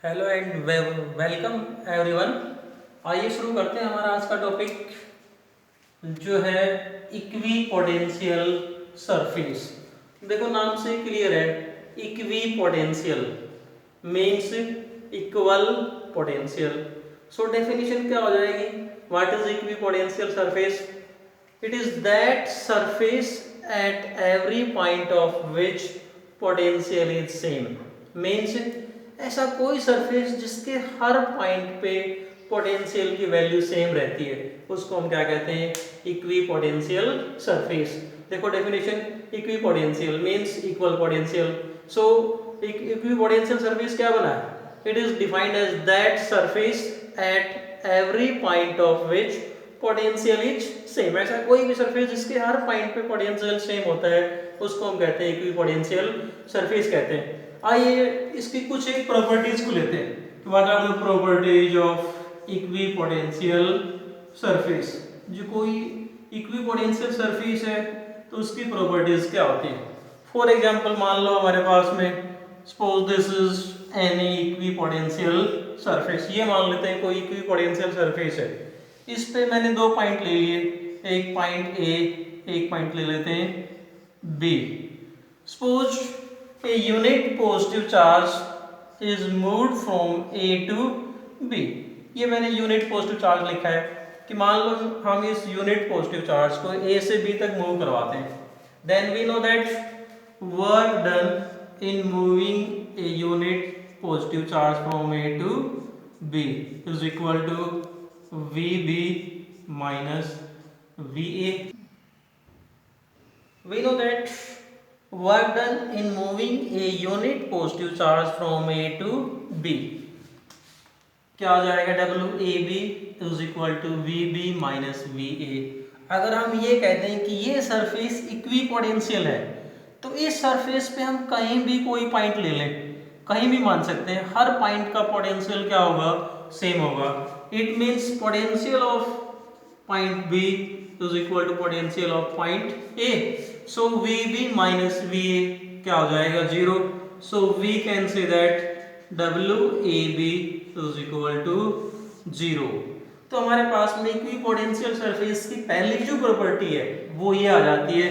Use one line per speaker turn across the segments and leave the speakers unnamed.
Hello and welcome everyone. आइए शुरू करते हैं हमारा आज का टॉपिक जो है इक्वी पोटेंशियल सरफेस। देखो नाम से क्लियर है, equipotential means equal potential. So definition क्या हो जाएगी, what is equipotential surface? It is that surface at every point of which potential is same. Means ऐसा कोई सरफेस जिसके हर पॉइंट पे पोटेंशियल की वैल्यू सेम रहती है, उसको हम क्या कहते हैं? Equipotential surface. देखो definition, equipotential means equal potential. So equipotential surface क्या बना है? It is defined as that surface at every point of which potential is same. ऐसा कोई भी सरफेस जिसके हर पॉइंट पे पोटेंशियल सेम होता है, उसको हम कहते हैं इक्वी पोटेंशियल सरफेस कहते हैं। आइए इसकी कुछ एक प्रॉपर्टीज को लेते हैं। What are the properties of equipotential surface? जो कोई इक्वी पोटेंशियल सरफेस है तो उसकी प्रॉपर्टीज क्या होती है? फॉर एग्जांपल मान लो हमारे पास में suppose this is any equi potential surface. ये मान लेते हैं कोई इक्वी पोटेंशियल सरफेस है, इस पे मैंने दो पॉइंट ले लिए, एक पॉइंट ए, एक पॉइंट ले लेते हैं B. Suppose a unit positive charge is moved from A to B। ये मैंने यूनिट पॉजिटिव चार्ज लिखा है कि मान लो हम इस यूनिट पॉजिटिव चार्ज को A से B तक मूव करवाते हैं। Then we know that work done in moving a unit positive charge from A to B is equal to VB minus VA। We know that work done in moving a unit positive charge from A to B क्या आ जाएगा? WAB is equal to VB minus VA। अगर हम ये कहते हैं कि ये सरफेस इक्वी पोटेंशियल है तो इस सरफेस पे हम कहीं भी कोई पॉइंट ले लें, कहीं भी मान सकते हैं, हर पॉइंट का पोटेंशियल क्या होगा? सेम होगा। It means potential of point B is equal to potential of point A। So VB minus VA क्या हो जाएगा? Zero. So we can say that WAB is equal to zero. तो हमारे पास में इक्वी पोटेंशियल सरफेस की पहली जो प्रॉपर्टी है वो ये आ जाती है,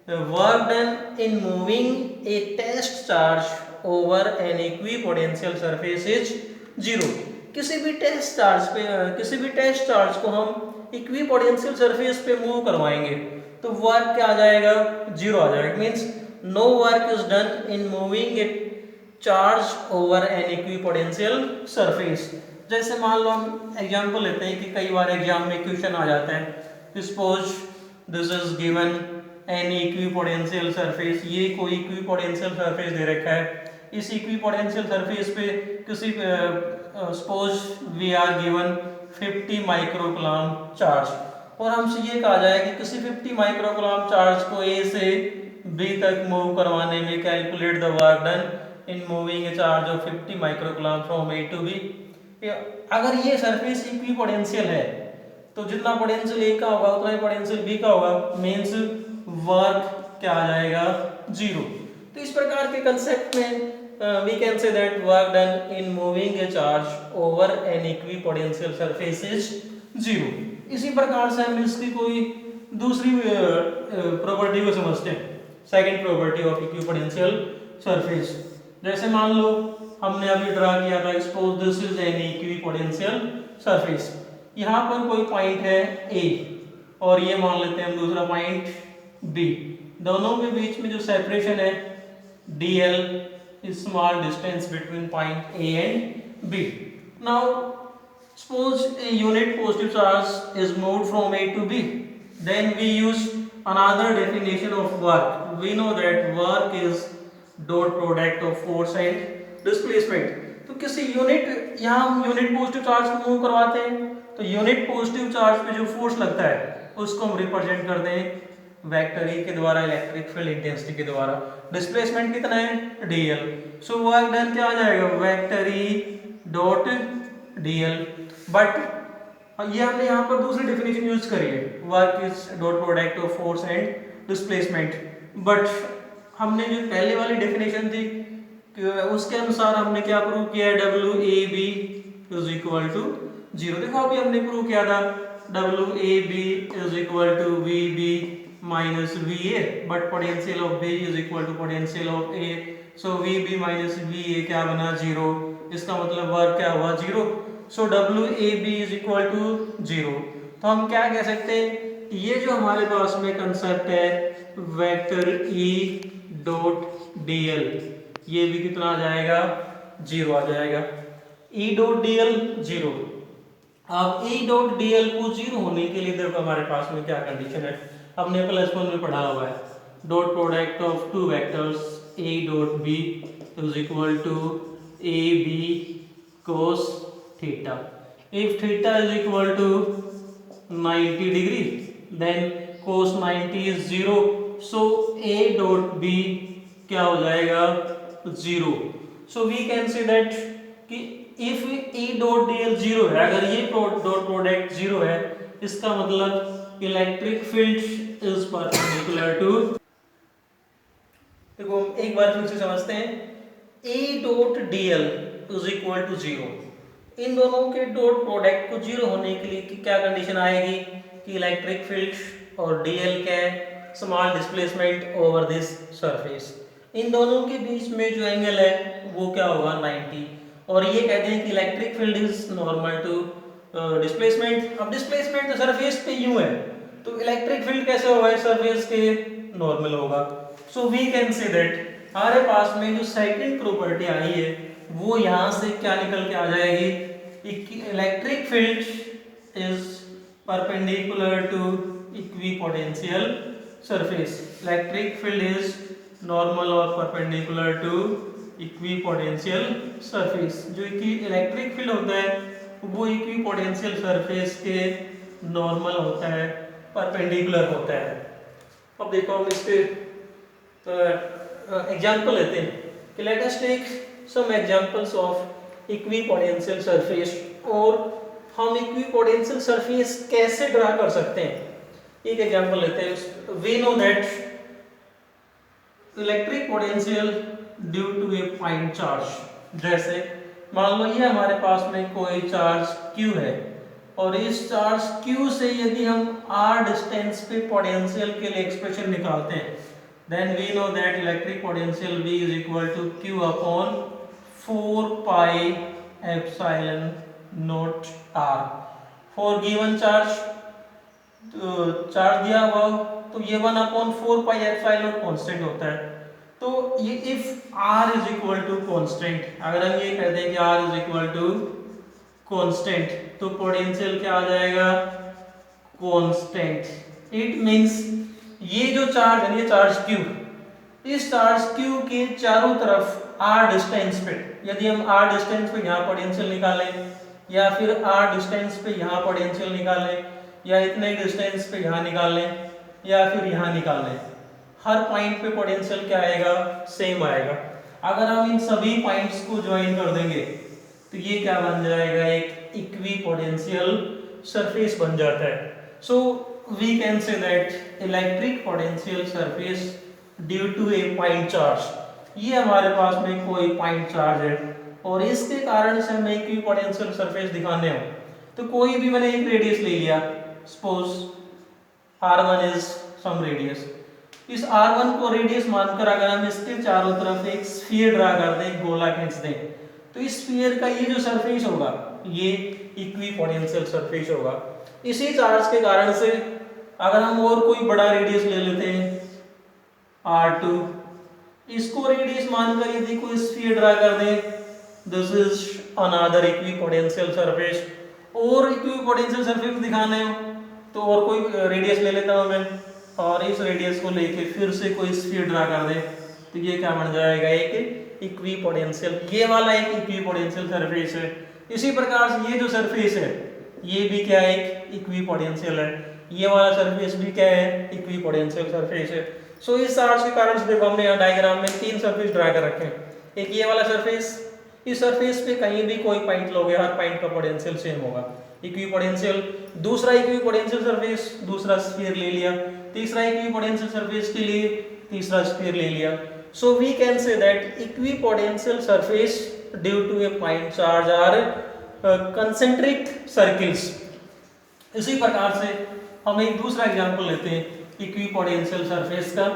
work done in moving a test charge over an equipotential surface is zero. किसी भी टेस्ट चार्ज को हम इक्वी पोटेंशियल सरफेस पे मूव करवाएंगे तो वर्क क्या आ जाएगा? जीरो आ जाएगा। Means no work is done in moving it charge over an equipotential surface. जैसे मान लो हम एग्जांपल लेते हैं कि कई बार एग्जाम में क्वेश्चन आ जाता है, suppose this is given an equipotential surface. ये कोई इक्वी पोटेंशियल सरफेस दे रखा है, इस इक्वी पोटेंशियल सरफेस पे किसी suppose we are given 50 microcoulomb charge और हमसे ये कहा जाए कि किसी 50 माइक्रोकूलम चार्ज को A से B तक मूव करवाने में calculate the work done in moving a charge of 50 microcoulomb from A to B। अगर ये सरफेस इक्वी पोटेंशियल है तो जितना पोटेंशियल A का होगा उतना ही पोटेंशियल B का होगा, मींस वर्क क्या आ जाएगा? जीरो। तो इस प्रकार के कंसेप्ट में we can say that work done in moving a charge over an equipotential surface is zero। इसी प्रकार से हम इसकी कोई दूसरी प्रॉपर्टी को समझते हैं, second property of equipotential surface. जैसे मान लो हमने अभी ड्रा किया था, suppose this is an equipotential surface. यहाँ पर कोई पॉइंट है A और ये मान लेते हैं हम दूसरा पॉइंट B। दोनों के बीच में जो सेपरेशन है DL small distance between point A and B। Now suppose a unit positive charge is moved from A to B, then we use another definition of work। We know that work is dot product of force and displacement। तो किसी unit, यहाँ हम unit positive charge को move करवाते हैं तो unit positive charge पे जो फोर्स लगता है उसको हम रिप्रेजेंट करते हैं वेक्टर E के द्वारा, इलेक्ट्रिक फील्ड इंटेंसिटी के द्वारा। डिस्प्लेसमेंट कितना है? DL। सो वर्क डन क्या आ जाएगा? Vector E dot DL। But ये हमने यहाँ पर दूसरी डेफिनेशन यूज करी है, work is dot product of force and displacement. But हमने जो पहले वाली डेफिनेशन थी उसके अनुसार हमने क्या प्रूव किया है, W A B is equal to 0। देखो अभी हमने प्रूव किया था W A B is equal to V B minus V A, but potential of B is equal to potential of A, so V B minus V A क्या बना 0, इसका मतलब work क्या हुआ 0। So W A B is equal to 0। तो हम क्या कह सकते हैं, ये जो हमारे पास में कंसेप्ट है वेक्टर ई डॉट डीएल, ये भी कितना आ जाएगा 0 आ जाएगा। ई डॉट डीएल 0। अब ई डॉट डीएल को 0 होने के लिए देखो हमारे पास में क्या कंडीशन है, हमने +1 में पढ़ा हुआ है, dot product of two vectors A dot B is equal to A B cos theta. If theta is equal to 90 degree then cos 90 is 0, so A dot B क्या हो जाएगा 0। So we can say that कि if E dot DL 0 है, अगर ये dot product 0 है, इसका मतलब electric field is perpendicular to, देखो एक बार फिर से समझते हैं, A dot DL is equal to 0, इन दोनों के डॉट प्रोडक्ट को 0 होने के लिए क्या कंडीशन आएगी कि इलेक्ट्रिक फील्ड और डीएल क्या है, small displacement over this surface, इन दोनों के बीच में जो एंगल है वो क्या होगा 90, और ये कहते हैं कि electric field is normal to displacement. अब डिस्प्लेसमेंट तो सरफेस पे यूं है, तो इलेक्ट्रिक फील्ड कैसे होगा सरफेस के नॉर्मल होगा। So we can say that हमारे पास में जो सेकंड प्रॉपर्टी आई है वो यहां से क्या निकल के आ जाएगी, electric field is perpendicular to equipotential surface, electric field is normal और परपेंडिकुलर टू इक्विपोटेंशियल सरफेस। जो इलेक्ट्रिक फील्ड होता है वो इक्विपोटेंशियल सरफेस के नॉर्मल होता है, परपेंडिकुलर होता है। अब देखो हम इसके एग्जांपल लेते हैं कि let us take some examples of equipotential surface, और हम इक्विपोटेंशियल सरफेस कैसे ड्रा कर सकते हैं। एक एग्जांपल लेते हैं, we know that electric potential due to a point charge, जैसे मान लो ये हमारे पास में कोई चार्ज Q है, और इस चार्ज Q से यदि हम r डिस्टेंस पे पोटेंशियल के लिए एक्सप्रेशन निकालते हैं, then we know that electric potential V is equal to Q upon 4 pi epsilon naught r for given charge. Charge दिया हुआ तो ये 1 अपॉन 4 पाई एप्सिलॉन कांस्टेंट होता है। तो ये if r is equal to constant, अगर हम ये कहते हैं कि r is equal to constant, तो पोटेंशियल क्या आ जाएगा कांस्टेंट। इट मींस ये जो चार्ज है, ये चार्ज Q, इस चार्ज Q के चारों तरफ r डिस्टेंस पे, यदि हम r डिस्टेंस पे यहाँ पोटेंशियल निकालें, या फिर r डिस्टेंस पे यहाँ पोटेंशियल निकालें, या इतने डिस्टेंस पे यहाँ निकाल लें, या फिर यहाँ निकाल लें, हर पॉइंट पे पोटेंशियल क्या आएगा सेम आएगा। अगर हम इन सभी पॉइंट्स को ज्वाइन कर देंगे तो ये क्या बन जाएगा, एक इक्विपोटेंशियल सरफेस बन जाता है। So we can say that electric potential surface due to a point charge, ये हमारे पास में कोई पॉइंट चार्ज है और इसके कारण से हमें इक्विपोटेंशियल सरफेस दिखाने हो, तो कोई भी मैंने एक रेडियस ले लिया, suppose r1 is some radius, इस r1 को रेडियस मानकर अगर हम इसके चारों तरफ एक स्फीयर ड्रा कर दें, गोला खींच दें, तो इस स्फीयर का ये जो सरफेस होगा ये इक्विपोटेंशियल सरफेस होगा। इसी चार्ज के कारण से अगर हम और कोई बड़ा रेडियस ले लेते हैं r2, इसको रेडियस मानकर यदि कोई स्फीयर ड्रा कर दें, this is another equipotential surface. और इक्विपोटेंशियल सरफेस दिखाने हो तो और कोई रेडियस ले लेता हूं मैं, और इस रेडियस को लेके फिर से कोई स्फीयर ड्रा कर दे, तो ये क्या बन जाएगा, एक इक्विपोटेंशियल, ये वाला एक इक्विपोटेंशियल सरफेस है। इसी प्रकार से ये जो सरफेस है ये भी क्या है, एक इक्विपोटेंशियल है, ये वाला सरफेस भी क्या है, इक्विपोटेंशियल सरफेस है। सो इस चार्ज के कारण से देखो हमने यहाँ डायग्राम में 3 सरफेस ड्रा कर रखे हैं, एक ये वाला सरफेस, इस सरफेस पे कहीं भी कोई पॉइंट लोगे हर पॉइंट का पोटेंशियल सेम होगा, इक्विपोटेंशियल। दूसरा इक्विपोटेंशियल सरफेस, दूसरा स्फीयर ले लिया, तीसरा इक्विपोटेंशियल सरफेस के लिए तीसरा स्फीयर ले लिया। So we can say that equipotential surface due to a point charge are concentric circles. इसी प्रकार से हम एक दूसरा एग्जांपल लेते हैं इक्विपोटेंशियल सरफेस का.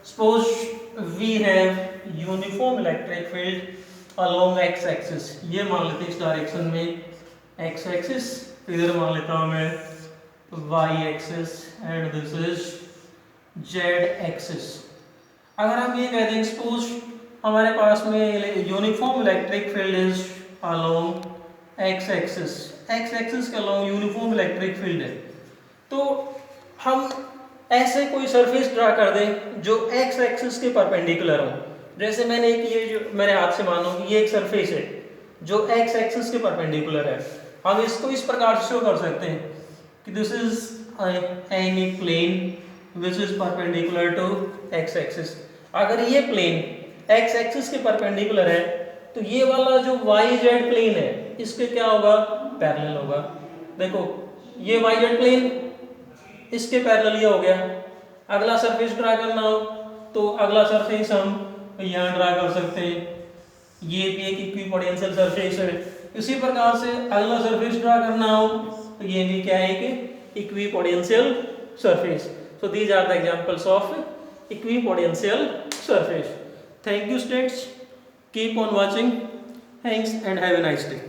Suppose we have uniform electric field along X axis. ये मान लेते हैं इस डायरेक्शन में एक्स एक्सिस, इधर मान लेता हूं मैं Y axis and this is Z axis. अगर हम ये कह दें सपोज हमारे पास में uniform electric field is along X axis, X axis के अलोंग यूनिफॉर्म इलेक्ट्रिक फील्ड है, तो हम ऐसे कोई सरफेस ड्रा कर दें जो एक्स एक्सिस के परपेंडिकुलर हो. जैसे मैंने एक ये जो मेरे हाथ से मानो कि ये एक सरफेस है जो एक्स एक्सिस के परपेंडिकुलर है. हम इसको इस प्रकार से शो कर सकते हैं कि this is any plane which is perpendicular to X axis. अगर ये प्लेन एक्स एक्सिस के परपेंडिकुलर है तो ये वाला जो वाई जेड प्लेन है इसके क्या होगा, पैरेलल होगा. देखो ये वाई जेड प्लेन इसके पैरेलल ये हो गया. अगला सरफेस ड्रा करना हो तो अगला सरफेस हम यहाँ ड्रा कर सकते हैं, ये भी एक इक्विपोटेंशियल सरफेस है. इसी प्रकार से अगला सरफेस ड्रा करना हो तो ये भी क्या है कि equipotential surface. So these are the examples of equipotential surface. Thank you students, keep on watching. Thanks and have a nice day.